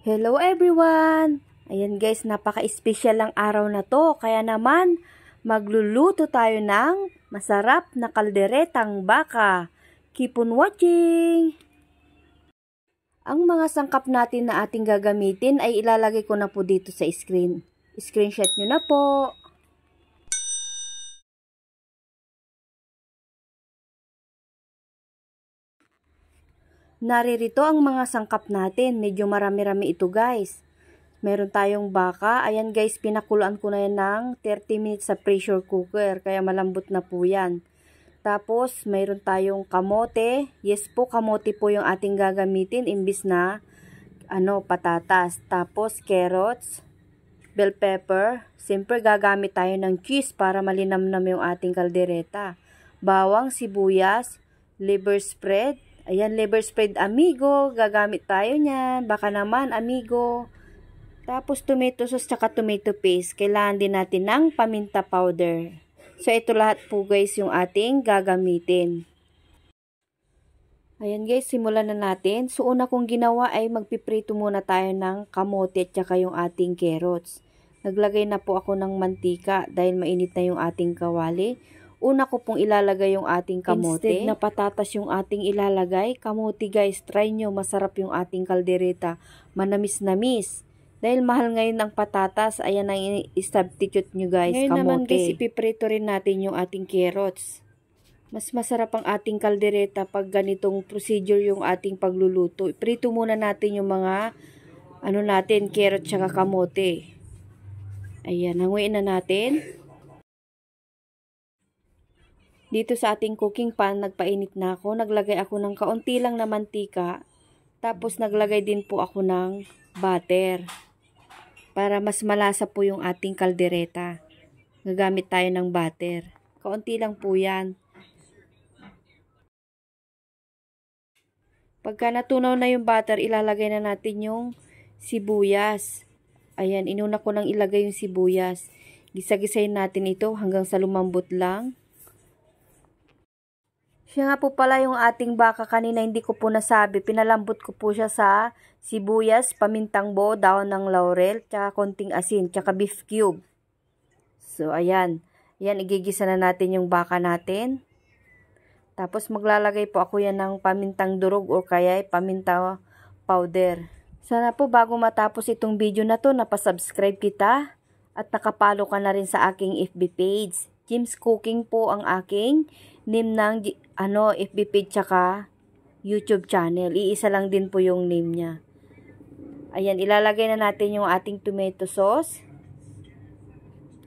Hello everyone! Ayan guys, napaka-espesyal ang araw na to. Kaya naman, magluluto tayo ng masarap na kalderetang baka. Keep on watching! Ang mga sangkap natin na ating gagamitin ay ilalagay ko na po dito sa screen. Screenshot nyo na po. Naririto ang mga sangkap natin. Medyo marami-rami ito guys. Meron tayong baka. Ayan guys, pinakuluan ko na yan ng 30 minutes sa pressure cooker. Kaya malambot na po yan. Tapos, mayroon tayong kamote. Yes po, kamote po yung ating gagamitin imbis na patatas. Tapos, carrots, bell pepper. Siyempre, gagamit tayo ng cheese para malinamnam yung ating kaldereta. Bawang, sibuyas, liver spread. Ayan, liver spread amigo. Gagamit tayo niyan. Baka naman amigo. Tapos, tomato sauce tsaka tomato paste. Kailangan din natin ng paminta powder. So, ito lahat po guys yung ating gagamitin. Ayan guys, simulan na natin. So, una kong ginawa ay magpiprito muna tayo ng kamote at saka yung ating carrots. Naglagay na po ako ng mantika dahil mainit na yung ating kawali. Una ko pong ilalagay yung ating kamote. Instead na patatas yung ating ilalagay, kamote guys, try nyo, masarap yung ating kaldereta. Manamis-namis. Dahil mahal ngayon ang patatas, ayan ang i-substitute nyo guys, ngayon kamote. Ngayon naman guys, ipiprito rin natin yung ating carrots. Mas masarap ang ating kaldereta pag ganitong procedure yung ating pagluluto. Iprito muna natin yung mga, carrot tsaka kamote. Ayan, hanguin na natin. Dito sa ating cooking pan, nagpainit na ako. Naglagay ako ng kaunti lang na mantika. Tapos naglagay din po ako ng butter. Para mas malasa po yung ating kaldereta. Gagamit tayo ng butter. Kaunti lang po yan. Pagka natunaw na yung butter, ilalagay na natin yung sibuyas. Ayan, inuna ko nang ilagay yung sibuyas. Gisa-gisayin natin ito hanggang sa lumambot lang. Siya nga po pala yung ating baka kanina, hindi ko po nasabi. Pinalambot ko po siya sa sibuyas, pamintang buo, dahon ng laurel, tsaka konting asin, tsaka beef cube. So, ayan. Ayan, igigisa na natin yung baka natin. Tapos, maglalagay po ako yan ng pamintang durog o kaya paminta powder. Sana po bago matapos itong video na to, napasubscribe kita at nakapalo ka na rin sa aking FB page. Jim's Cooking po ang aking name ng FB page tsaka YouTube channel. Iisa lang din po yung name niya. Ayan, ilalagay na natin yung ating tomato sauce.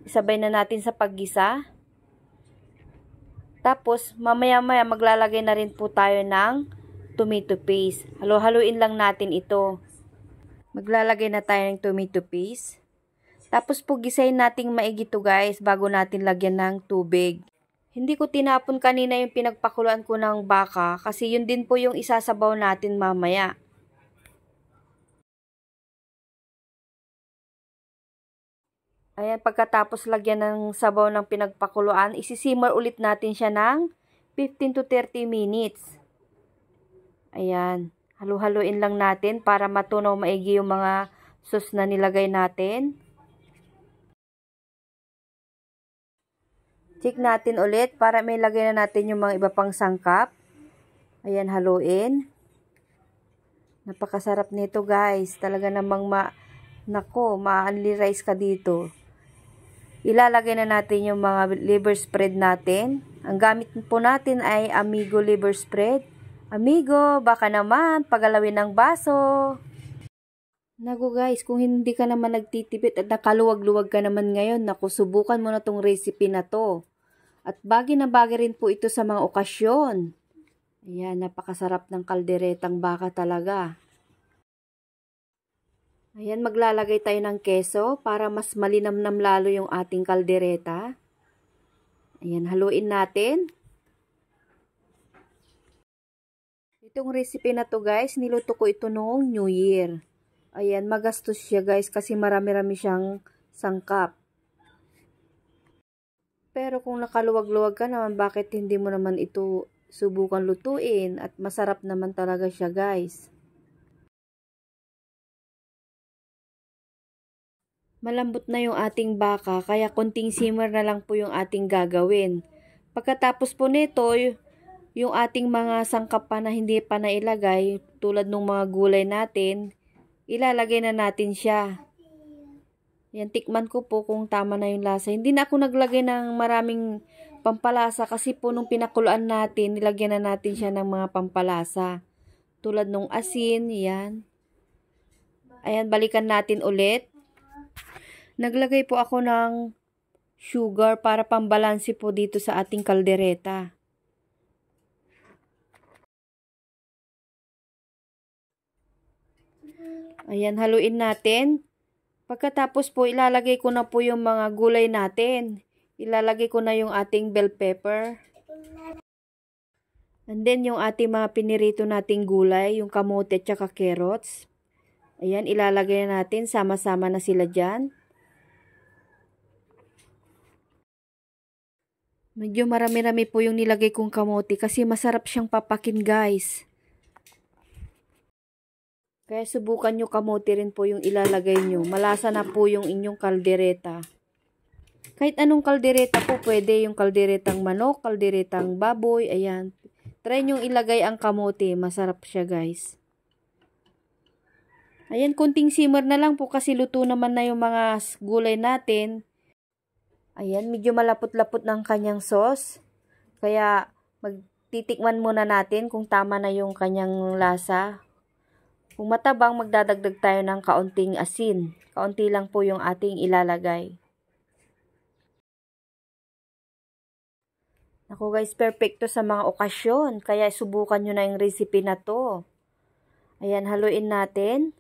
Isabay na natin sa paggisa. Tapos, mamaya-maya maglalagay na rin po tayo ng tomato paste. Halo-haluin lang natin ito. Maglalagay na tayo ng tomato paste. Tapos po gisayin nating maigi to guys bago natin lagyan ng tubig. Hindi ko tinapon kanina yung pinagpakuluan ko ng baka kasi yun din po yung isasabaw natin mamaya. Ayan, pagkatapos lagyan ng sabaw ng pinagpakuluan, isisimmer ulit natin siya ng 15 to 30 minutes. Ayan, halu-haluin lang natin para matunaw maigi yung mga sauce na nilagay natin. Check natin ulit para may lagay na natin yung mga iba pang sangkap. Ayan, haluin. Napakasarap nito guys. Talaga namang ma-only rice ka dito. Ilalagay na natin yung mga liver spread natin. Ang gamit po natin ay Amigo liver spread. Amigo, baka naman pagalawin ng baso. Naku guys, kung hindi ka naman nagtitipid at nakaluwag-luwag ka naman ngayon, naku, subukan mo na tong recipe na to. At bagay na bagay rin po ito sa mga okasyon. Ayan, napakasarap ng kalderetang baka talaga. Ayan, maglalagay tayo ng keso para mas malinamnam lalo yung ating kaldereta. Ayan, haluin natin. Itong recipe na to guys, niluto ko ito noong New Year. Ayan, magastos siya guys kasi marami-rami siyang sangkap. Pero kung nakaluwag-luwag ka naman, bakit hindi mo naman ito subukan lutuin? At masarap naman talaga siya guys. Malambot na yung ating baka, kaya konting simmer na lang po yung ating gagawin. Pagkatapos po nito, yung ating mga sangkap pa na hindi pa nailagay, tulad ng mga gulay natin, ilalagay na natin siya. Yan, tikman ko po kung tama na yung lasa. Hindi na ako naglagay ng maraming pampalasa kasi po nung pinakuluan natin, nilagyan na natin siya ng mga pampalasa. Tulad nung asin, yan. Ayan, balikan natin ulit. Naglagay po ako ng sugar para pambalanse po dito sa ating kaldereta. Ayan, haluin natin. Pagkatapos po, ilalagay ko na po yung mga gulay natin. Ilalagay ko na yung ating bell pepper. And then, yung ating mga pinirito nating gulay, yung kamote at saka carrots. Ayan, ilalagay natin. Sama-sama na sila dyan. Medyo marami-rami po yung nilagay kong kamote kasi masarap siyang papakin, guys. Kaya subukan nyo kamote rin po yung ilalagay nyo. Malasa na po yung inyong kaldereta. Kahit anong kaldereta po, pwede yung kalderetang manok, kalderetang baboy, ayan. Try nyo ilagay ang kamote, masarap siya, guys. Ayan, kunting simmer na lang po kasi luto naman na yung mga gulay natin. Ayan, medyo malapot-lapot ng kanyang sauce. Kaya magtitikman muna natin kung tama na yung kanyang lasa. Kung matabang, magdadagdag tayo ng kaunting asin. Kaunti lang po yung ating ilalagay. Ako guys, perfecto sa mga okasyon. Kaya subukan nyo na yung recipe na to. Ayan, haluin natin.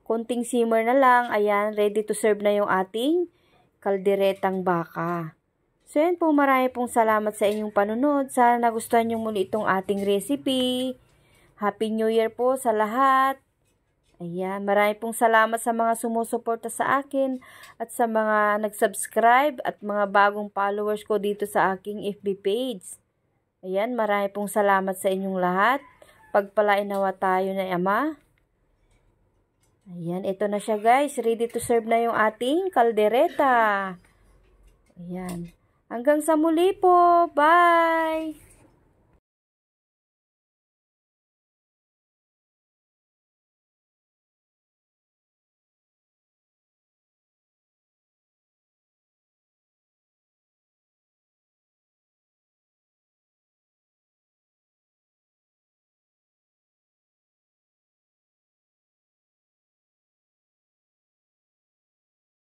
Konting simmer na lang. Ayan, ready to serve na yung ating kalderetang baka. So yan po, marami pong salamat sa inyong panunod. Sana nagustuhan nyo muli itong ating recipe. Happy New Year po sa lahat. Ayan, marami pong salamat sa mga sumusuporta sa akin at sa mga nag-subscribe at mga bagong followers ko dito sa aking FB page. Ayan, marami pong salamat sa inyong lahat. Pagpalain nawa tayo na Ama. Ayan, ito na siya guys. Ready to serve na yung ating kaldereta. Ayan. Hanggang sa muli po. Bye!